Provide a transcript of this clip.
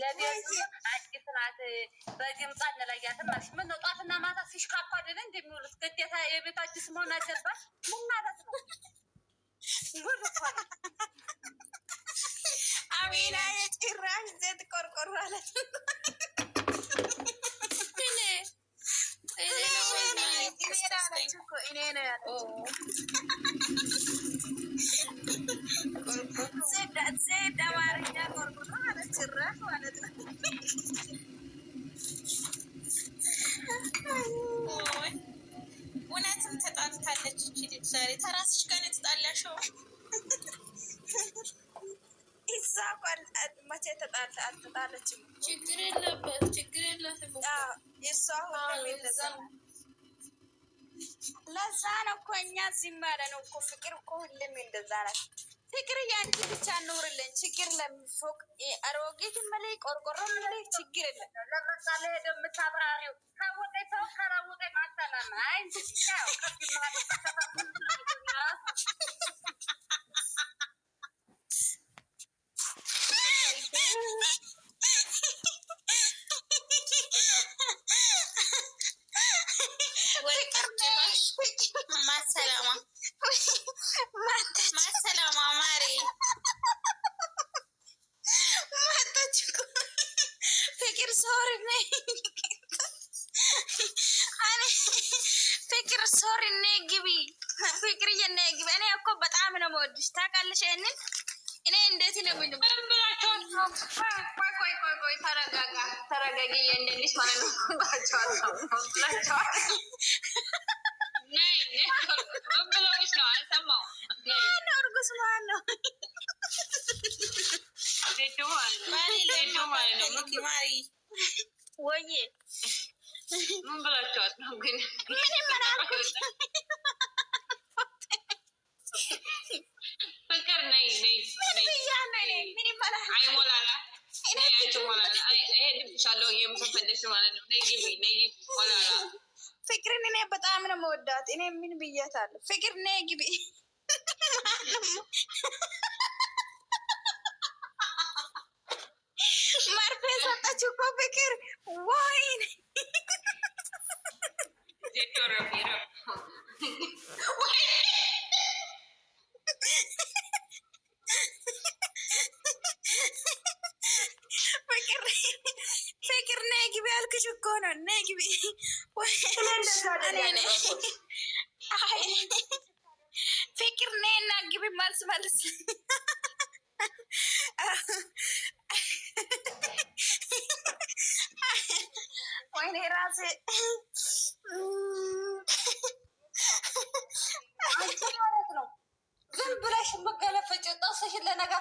አዲስ ናት። በድምጿ እንለያትም አልሽ። ምነው ጧትና ማታ ሲሽካኩ አይደለ እንደሚውሉት? ግዴታ የቤቱ አዲስ መሆን አለባት? ምን ማለት ነው? ጉድ እኮ ነው። አሚና የጭራሽ ዘት ቆርቆሮ አለት ዜድ አማርኛ ቆርቆሮ አለት ጭራሽ ማለት ነው። እውነትም ተጣልታለች እቺ ልጅ ዛሬ። ተራስሽ ጋር ነው የተጣላሽው? እሷ መቼ አልተጣለችም። ችግር የለበት፣ ችግር የለትም። እሷ ለዛ ነው እኮ እኛ ዝም ያለ ነው እኮ። ፍቅር እኮ ሁሌም እንደዛ ናት። ፍቅር ያንቺ ብቻ ኑርልን፣ ችግር ለሚፎቅ አሮጌት መለይ ቆርቆሮ መለይ ችግር የለም። ለምሳሌ ሄደ የምታብራሪው ካወቀ ሰው ካላወቀ ማሰላማ አይንትሻው ሶሪ ነግቢ ፍቅር የነግቢ። እኔ እኮ በጣም ነው የምወድሽ ታውቃለሽ። ይሄንን እኔ እንዴት ነው ምን ብላችሁ? ቆይ ተረጋጋ፣ ተረጋጊ። የእንደልሽ ማለት ነው ብላችሁ ነይ ምን ብለውሽ ነው? አልሰማሁም። ማነው እርጉዝ? ማነው ዜዶ ማለት ነው ማሪ ወይ ምን ብላችኋት ነው ግን? ምን ይመራኩት? ፍቅር ነይ ምን ብያለሁ? ምን ይመራል? አይሞላላ ነይ አንቺ ሞላላ እሄድብሻለሁ የምትፈልሽ ማለት ነው። ነይ ግቢ ሞላላ። ፍቅርን እኔ በጣም ነው የምወዳት። እኔ ምን ብያታለሁ? ፍቅር ነይ ግቢ። መርፌ ሰጠችው እኮ ፍቅር። ወይኔ ፍቅር ነይ ግቢ አልክሽ እኮ ነው። ነይ ግቢ። ፍቅር ነይ እና ግቢ። መልስ ወይኔ ራሴ ዝም ብለሽ መገለፈጭ ጣሰሽ ለነገ